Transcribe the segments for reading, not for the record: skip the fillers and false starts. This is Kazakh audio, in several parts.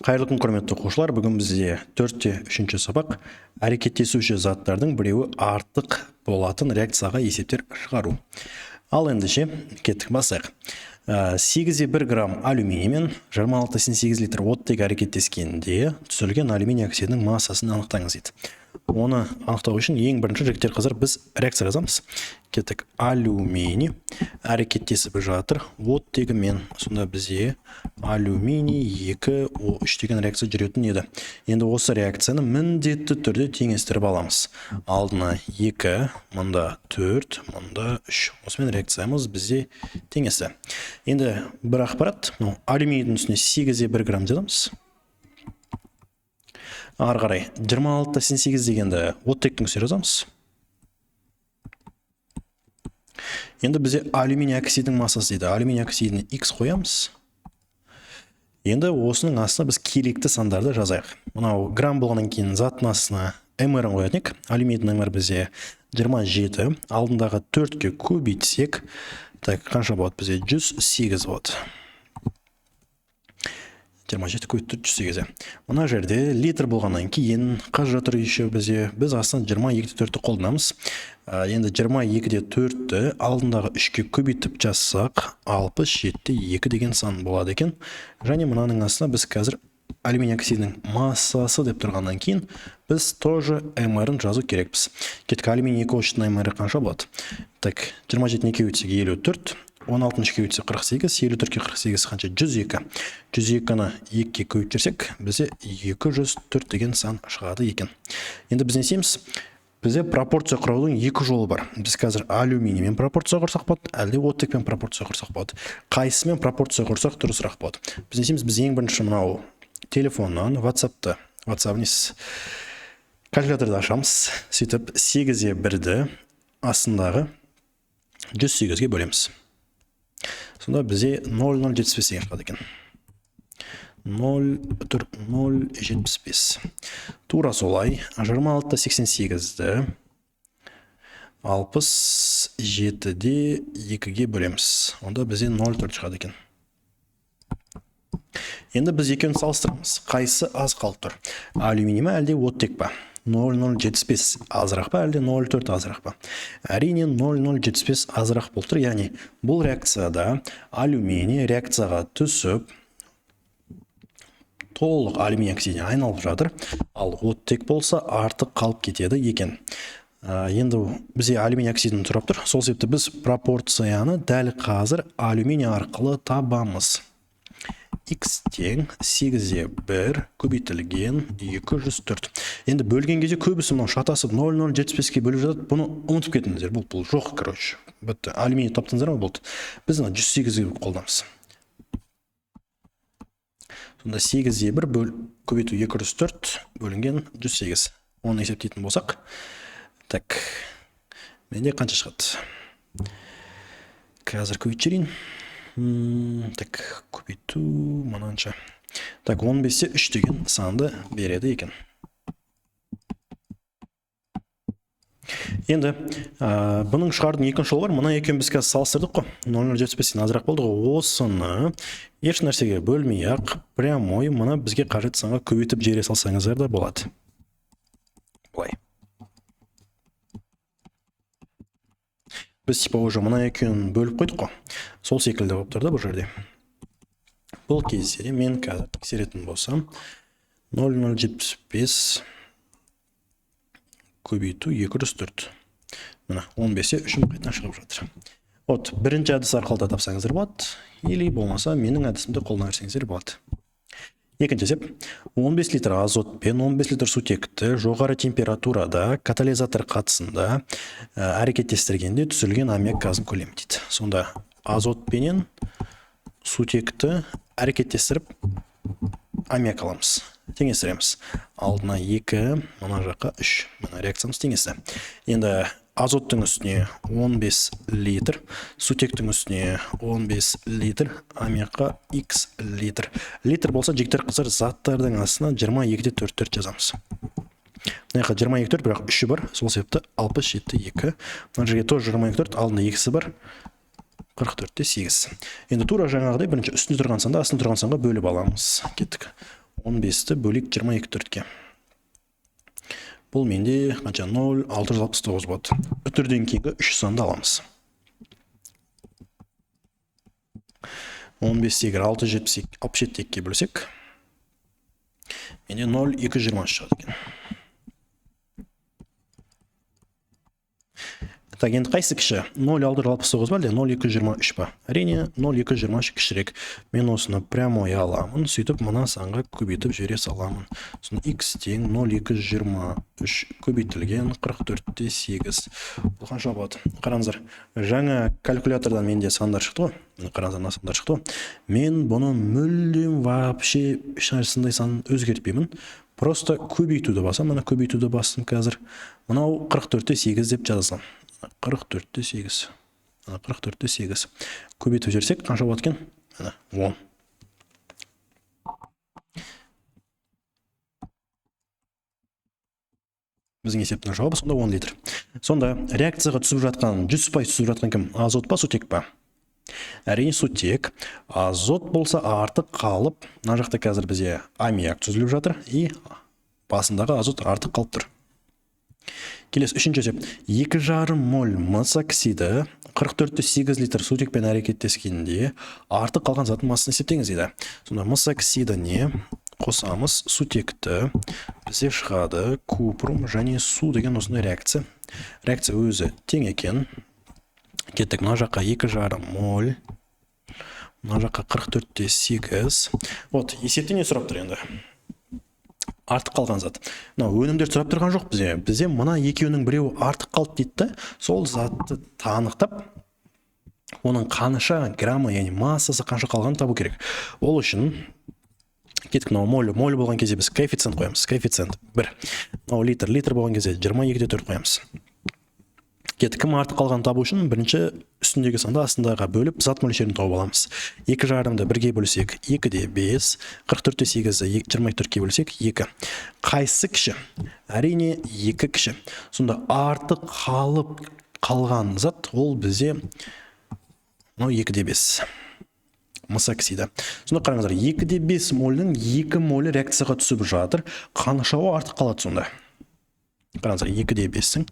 Қайырлы күн құрметті оқушылар, бүгін бізде 4-3 сабақ әрекеттесуші заттардың біреуі артық болатын реакцияға есептер шығару. Ал ендеше кеттік басайық. 8-1 грамм алюминий мен 26,8 литр оттегі әрекеттескенде түзілген алюминий оксидінің массасын анықтаңыз дейді. Оны анықтау үшін ең бірінші жігіттер қыздар біз реакция жазамыз. Кеттік, алюминий әрекеттесіп жатыр оттегімен. Сонда бізде алюминий 2O3 деген реакция жүретін еді. Енді осы реакцияны міндетті түрде теңестіріп аламыз. Алдына 2, мұнда 4, мұнда 3. Осымен реакциямыз бізде теңесті. Енді бір ақпарат, алюминийдің үстіне 8-1 грамм жазамыз. Ары қарай 26,8 дегенді оттектің үстіне жазамыз. Енді бізде алюминий оксидінің массасы дейді. Алюминий оксидіне X қоямыз. Енді осының астына біз керекті сандарды жазайық. Мынау грамм болғаннан кейін зат массасына mR-ын қоятын едік. Алюминийдің mR бізде 27, алдындағы 4-ке көбейтсек, қанша болады бізде? 108 болады. 27 көбейтіп 108. Мына жерде литр болғаннан кейін қаз жатыр еще біз астынан 22-4-ті қолданамыз. Енді 22-де 4-ті алдындағы 3-ке көбейтіп жазсақ, 67-де 2 деген сан болады екен. Және мұнаның астына біз қазір алюминий оксидінің массасы деп тұрғаннан кейін біз тоже mR-ын жазу керекпіз. Кеттік, алюминий 2O3-ның mR-ы қанша болады? 27-ке өтсек 54, 16-ке өтсе 48, 54-ке 48 қанша? 102. 102-ні 2-ке көбейтерсек, бізде 204 деген сан шығады екен. Енді біз не істейміз? Бізде пропорция құраудың екі жолы бар. Біз қазір алюминиймен пропорция құрсақ болады, әлде оттекпен пропорция құрсақ болады. Қайсымен пропорция құрсақ дұрысырақ болады. Біз не істейміз? Біз ең бірінші мынау телефоннан WhatsApp калькуляторды ашамыз. Сөйтіп 8-1-ді астындағы 108-ге бөлеміз. Сонда бізде 0,075 деген шығады екен. 0,075. Тура солай 26,88-ді 67-де 2-ге бөлеміз. Онда бізде 0,4 шығады екен. Енді біз екеуін салыстырамыз. Қайсы аз қалып тұр? Алюминий ме әлде оттек па? 0,075 азырақ па әлде 0,4 азырақ па? Әрине 0,075 азырақ болып тұр. Яғни бұл реакцияда алюминий реакцияға түсіп толық алюминий оксидіне айналып жатыр. Ал оттек болса артық қалып кетеді екен. Енді бізде алюминий оксидін тұрап тұр. Сол себепті біз пропорцияны дәл қазір алюминий арқылы табамыз. X тең 8-1 көбейтілген 204. Енді бөлген кезде көбісі мынау шатасып 0,075-ке бөліп жатады. Бұны ұмытып кетіңіздер. Бұл жоқ, короче. Бітті. Алюминий таптыңыздар ма болды? Біз 108-ге қолданамыз. Сонда 8-1 көбейту 204 бөлінген 108. Оны есептейтін болсақ. Так. Менде қанша шығады? Қазір көбейтшерейін. Так, көбейту мұнанша. Так, 15-те 3 деген санды береді екен. Енді бұның шығардың екінші жолы бар. Мұна екеуін біз қазір салыстырдық қой. 0,075-тен азырақ болды ғой. Осыны еш нәрсеге бөлмей-ақ прямой мұна бізге қажет санға көбейтіп жере салсаңыздар да болады. Бұлай. Біз типа уже мұна екеуін бөліп қойдық қой. Сол секілді болып тұрды бұл жерде. Бұл кезде мен қазір тексеретін болсам 0,075 көбейту 204. Мына 15-те 3-ін қайтынан шығып жатыр. Вот, бірінші әдіс арқылы да тапсаңыздар болады, или болмаса менің әдісімді қолдана берсеңіздер болады. Екінші есеп, 15 литр азот пен 15 литр сутекті жоғары температурада катализатор қатысында әрекеттестіргенде түсірілген аммиак газын көлемі дейді. Сонда азот пенен сутекті әрекеттестіріп аммиак аламыз. Теңестіреміз. Алдына 2, мына жаққа 3. Мына реакциямыз теңесі. Енді азоттың үстіне 15 литр, сутектің үстіне 15 литр, аммиакқа X литр. Литр болса, жігіттер қыздар заттардың астына 22-де 4 жазамыз. Мына жаққа 22-4, бірақ 3-і бар, сол себепті 67-2. Мына жерге тоже 22-4, алдында 2-сі бар, 44-те 8. Енді тура жаңағыдай бірінші үстінде тұрған санда, астында тұрған санға бөліп аламыз. Кеттік. 15-ті бөлек 22/4-ке. Бұл менде қанша 0,669 болады. Үтірден кейінгі 3 санды аламыз. 15-ті 6,67-ке бөлсек, менде 0,220 шығады екен. Так, енді қайсы кіші? 0,669 ба, 0,223 ба? Әрине 0,223 кішірек. Мен осыны прямой аламын, сөйтіп мына санға көбейтіп жібере саламын. Соны x тең 0,223 көбейтілген 44-те 8. Бұл қанша болады? Қараңыздар, жаңа калькулятордан менде сандар шықты ғой. Қараңыздар, мына сандар шықты ғой. Мен бұны мүлдем вообще ешнәрсендай санын өзгертпеймін. Просто көбейтуді басам, мына көбейтуді бастым қазір. Мынау 44-те 8 деп жазылған. 44-те 8. 44-те 8. Көбейтіп жерсек, қанша болады екен? 10. Біздің есептің жауабы сонда 10 литр. Сонда реакцияға түсіп жатқан, 100% түсіп жатқан кім? Азот па, сутек па? Әрине сутек. Азот болса артық қалып, мына жақта қазір бізде аммиак түзіліп жатыр, и басындағы азот артық қалып тұр. Келесі үшінші есеп. 2,5 моль мыс оксиді 44-те 8 литр сутекпен әрекеттескенде артық қалған заттың массасын есептеңіз дейді. Сонда мыс оксидіне қосамыз сутекті, бізде шығады купрум және су деген осындай реакция. Реакция өзі тең екен. Кеттік, мына жаққа 2,5 моль, мына жаққа 44-те 8. Вот, есепте не сұрап тұр енді? Артық қалған зат. Өнімдер сұрап тұрған жоқ бізде. Бізде мына екеуінің біреуі артық қалды дейді. Сол затты танықтап, оның қанша граммы, яғни массасы қанша қалғанын табу керек. Ол үшін кеттік, моль болған кезде біз коэффициент қоямыз. Коэффициент 1. Литр болған кезде 22-те 4 қоямыз. Кеттік, кім артық қалған табу үшін бірінші үстіндегі санды астындағы бөліп зат мөлшерін тауып аламыз. 2,5-ды 1-ге бөлсек 2-де 5, 44-те 8-ді 24-ке бөлсек 2. Қайсы кіші? Әрине 2 кіші. Сонда артық қалған зат ол бізде 2-де 5. Мыс оксиді. Сонда қараңыздар, 2-де 5 мольдің 2 молі реакцияға түсіп жатыр. Қаншауы артық қалады сонда? Қараңыздар, 2-де 5-ің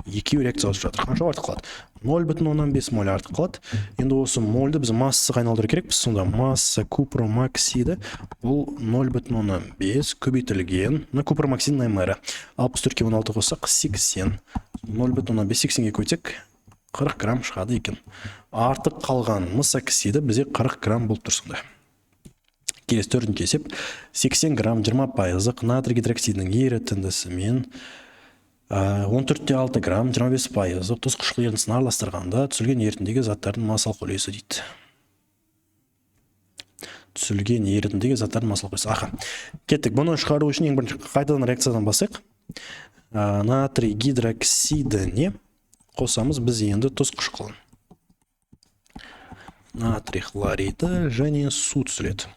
2 реакцияға түсіп жатыр. Қанша артық қалады? 0,5 моль артық қалады. Енді осы мольді біз массаға айналдыру керекпіз. Сонда масса купрум оксиді бұл 0,5 көбейтілген. Купрум оксидінің аймары 64-ке 16 қоссақ 80. 0,5 80-ге көйтсек 40 грамм шығады екен. Артық қалған мыс оксиді бізде 40 грамм болып тұр сонда. Келесі төртінші есеп. 80 грамм 20% натрий гидроксидінің ерітіндісімен 14-те 6 грамм 25% тұз қышқыл ерітіндісін араластырғанда түсілген ерітіндегі заттардың массалық үлесі дейді. Түсілген ерітіндегі заттардың массалық үлесі. Аха. Кеттік, бұны шығару үшін ең бірінші қайтадан реакциядан басайық. Натрий гидроксидіне қосамыз біз енді тұз қышқылын. Натрий хлориді және су түсіледі.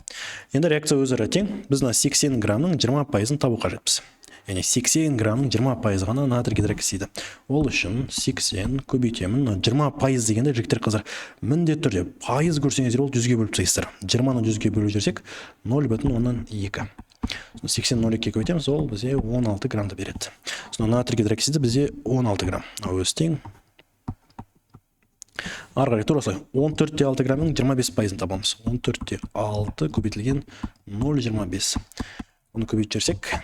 Енді реакция өзара тең. Біз 80 грамның 20%-ын табу қажетпіз. Яғни 80 грамның 20% ғана натрий гидроксиді. Ол үшін 80 көбейтемін. 20% дегенде жігіттер қыздар міндетті түрде пайыз көрсеңіздер ол 100-ге бөліп тастайсыздар. 20-ны 100-ге бөліп жерсек 0,2. 80 0,2-ге көбейтеміз, ол бізде 16 грамды береді. Сонда натрий гидроксиді бізде 16 грамм. Өзі тең. Ары қарай тура осылай 14-те 6 грамның 25%-ын табамыз. 14-те 6 көбейтілген 0,25. Оны көбейтіп жерсек.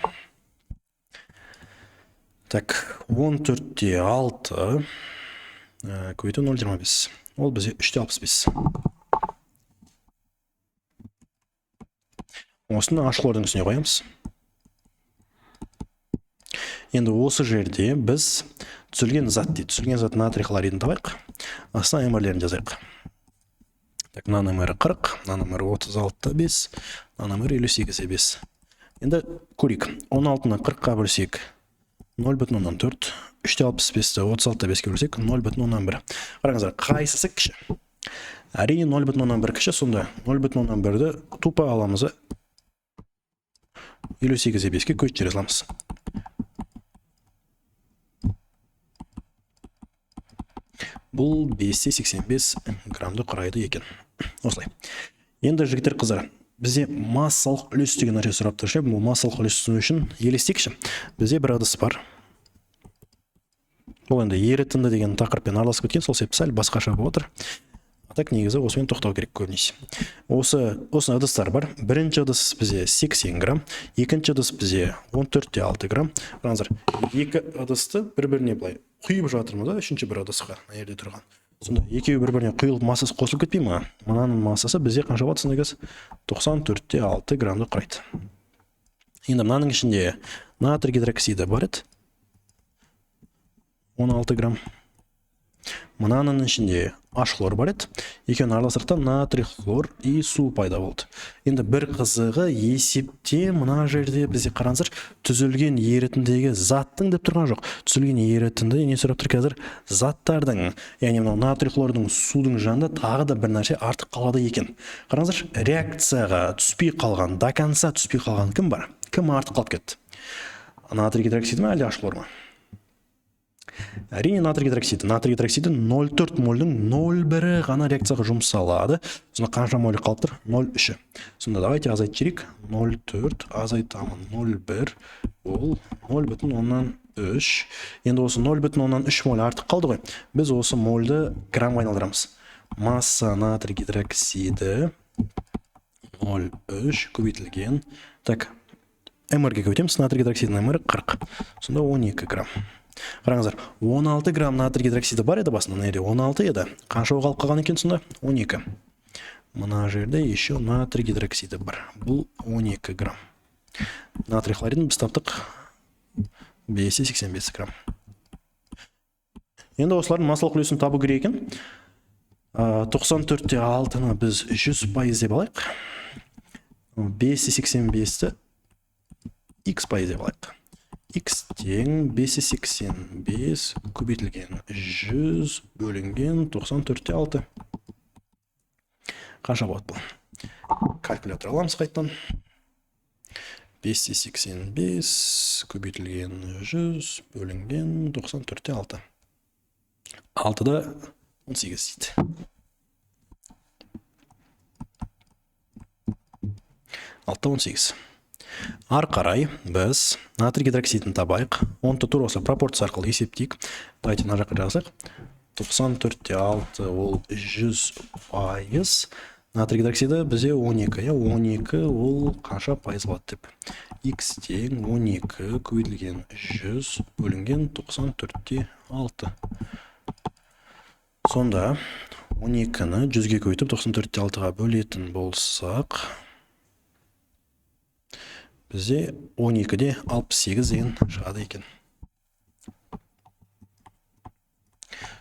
Так, 14-те 6 көбейту 0,25. Ол бізде 3-те 65. Осыны ашқылардың үстіне қоямыз. Енді осы жерде біз түзілген зат дейді. Түзілген зат натрий хлоридін табайық. Астына нөмірлерін жазайық. Так, нөмірі 40, нөмірі 36-та 5, нөмірі 58-де 5. Енді көрейік. 16-ны 40-қа бөлсек 0,4, 3-те 65-ті 36-та 5-ке бөлсек 0,1. Қараңыздар, қайсысы кіші? Әрине 0,1 кіші, сонда 0,1-ді тупа аламыз. 58-де 5-ке көшіп аламыз. Бұл 5-те 85 грамды құрайды екен. Осылай. Енді жігіттер қыздар, бізде массалық үлес деген нәрсе сұрап тұр ше. Бұл массалық үлес түсіну үшін елестейікші. Бізде бір ыдыс бар. Бұл енді ерітінді деген тақырыппен араласып кеткен, сол себепті сәл басқаша болып отыр. Так, негізі осымен тоқтау керек көбінесе. Осы ыдыстар бар. Бірінші ыдыс бізде 80 грамм, екінші ыдыс бізде 14,6 грамм. Қараңыздар, екі ыдысты бір-біріне былай құйып жатырмыз да, үшінші бір ыдысқа, мына жерде тұрған. Сонда екеуі бір-біріне құйылып массасы қосылып кетпей ме? Мынаның массасы бізде қанша болады сонда кез? 94,6 граммды құрайды. Енді мынаның ішінде натрий гидроксиді бар еді. 16 грамм. Мынаның ішінде H-хлор бар еді. Екеуін араластырсақ натрий хлор и су пайда болды. Енді бір қызығы есепте мына жерде бізде қараңыздар, түзілген ерітіндегі заттың деп тұрған жоқ. Түзілген ерітінді не сұрап тұр қазір? Заттардың, яғни мынау натрий хлордың судың жанында тағы да бір нәрсе артық қалады екен. Қараңыздар, реакцияға түспей қалған, до конца түспей қалған кім бар? Кім артық қалып кетті? Натрий гидроксиді ме, әлде H-хлор ма? Әрине натрий гидроксиді. Натрий гидроксиді 0,4 мольдің 0,1 ғана реакцияға жұмсалады. Сонда қанша моль қалып тұр? 0,3. Сонда давайте азайтып жіберейік. 0,4 азайтамын 0,1 ол 0,3. Енді осы 0,3 моль артық қалды ғой. Біз осы мольді граммға айналдырамыз. Масса натрий гидроксиді 0,3 көбейтілген. Так, мрге көбейтеміз. Натрий гидроксидінің мрі 40. Сонда 12 грамм. Қараңыздар, 16 грамм натрий гидроксиді бар еді басында, мына жерде 16 еді. Қанша қалып қалған екен сонда? 12. Мына жерде еще натрий гидроксиді бар. Бұл 12 грамм. Натрий хлоридін біз таптық 585 грамм. Енді осылардың массалық үлесін табу керек екен. 94,6-ны біз 100% деп алайық. 585-ті x пайыз деп алайық. X тең 585 көбейтілген 100 бөлінген 94,6. Қанша болады бұл? Калькулятор аламыз қайттан. 585 көбейтілген 100 бөлінген 94,6. 6-да 18 дейді. 6-да 18. Ары қарай біз натрий гидроксидін табайық. Оны тура осы пропорция арқылы есептейік. Давайте мына жаққа жазайық. 94,6 ол 100%. Натрий гидроксиді бізде 12. 12 ол қанша пайыз болады деп. X тең 12 көбейтілген 100 бөлінген 94,6. Сонда 12-ні 100-ге көбейтіп 94,6-ға бөлетін болсақ, бізде 12-де 68 деген шығады екен.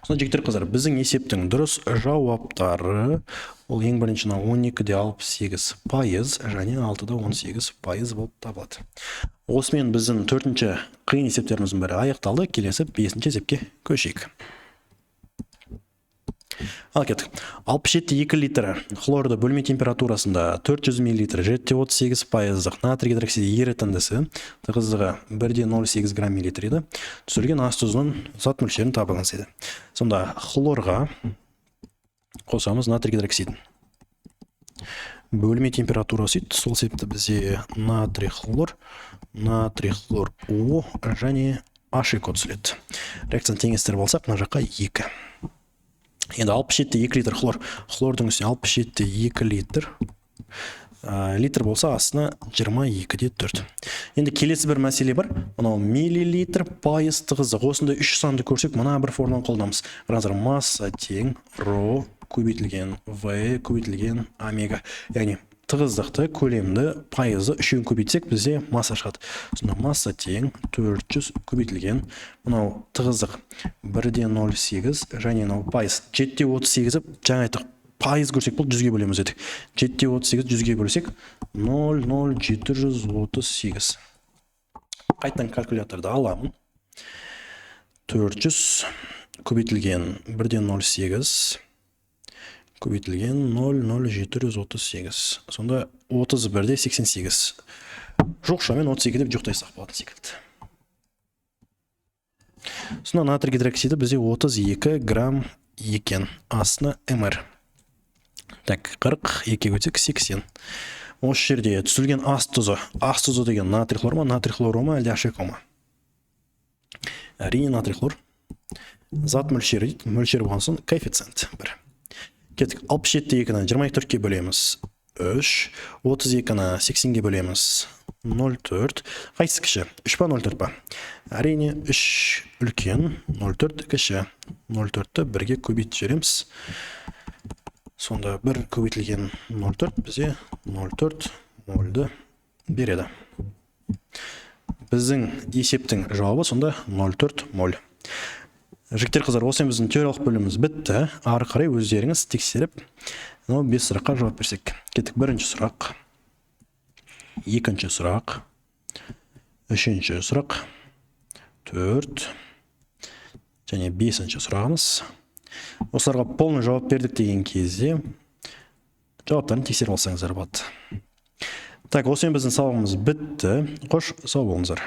Сонда жігіттер қыздар, біздің есептің дұрыс жауаптары ол ең бірінші 12-де 68% және 6-да 18% болып табылады. Осымен біздің 4-ші қиын есептеріміздің бірі аяқталды. Келесі 5-ші есепке көшейік. Ал кеттік. 67,2 литр хлорды бөлме температурасында 400 мл 38% натрий гидроксиді ерітіндісі тығыздығы 1,08 грамм миллилитр еді. Түсірілген ас тұзының зат мөлшерін табыңыз еді. Сонда хлорға қосамыз натрий гидроксидін. Бөлме температурасы еді. Сол себепті бізде натрий хлор О және H код түсіледі. Реакцияны теңестіріп алсақ, мына жаққа 2. Енді 67,2 литр хлордың үстіне 67,2 литр литр болса астына 22-де 4. Енді келесі бір мәселе бар. Мынау миллилитр пайыз тығыздық. Осында 3 санды көрсек, мына бір формуланы қолданамыз. Қазір масса тең ρ көбейтілген В көбейтілген омега. Яғни тығыздықты, көлемді, пайызды үшеуін көбейтсек, бізде масса шығады. Сонда масса тең 400 көбейтілген. Мынау тығыздық 1,08 және мынау пайыз 7,38 жаңа айттық. Пайыз көрсек бұл 100-ге бөлеміз едік. 7,38 100-ге бөлсек 0,0738. Қайттан калькуляторды аламын. 400 көбейтілген 1,08 көбейтілген 0,0738. Сонда 31-де 88. Жоқ шамен 32 деп жоқтайсақ болатын секілді. Сонда натрий гидроксиді бізде 32 грамм екен. Астына мр. Так, 42 өтсек 80. Осы жерде түзілген ас тұзы. Ас тұзы деген натрий хлор ма, натрий хлор ма, әлде HCl ма? Әрине натрий хлор. Зат мөлшері дейді. Мөлшері болған соң коэффициент 1. Кеттік. 67-ні 24-ке бөлеміз 3, 32-ні 80-ге бөлеміз 0,4. Қайсысы кіші? 3 па 0,4 па? Әрине 3 үлкен, 0,4 кіші. 0,4-ті 1-ге көбейтіп жібереміз. Сонда 1 көбейтілген 0,4 бізде 0,4 мольді береді. Біздің есептің жауабы сонда 0,4 моль. Жігіттер қыздар, осы біздің теориялық бөліміміз бітті. Ары қарай өздеріңіз тексеріп, 5 сұраққа жауап берсек. Кеттік. Бірінші сұрақ, екінші сұрақ, үшінші сұрақ, 4 және 5-ші сұрағымыз. Осыларға полный жауап бердік деген кезде жауаптарын тексеріп алсаңыздар болады. Так, осы біздің сабағымыз бітті. Қош, сау болыңыздар.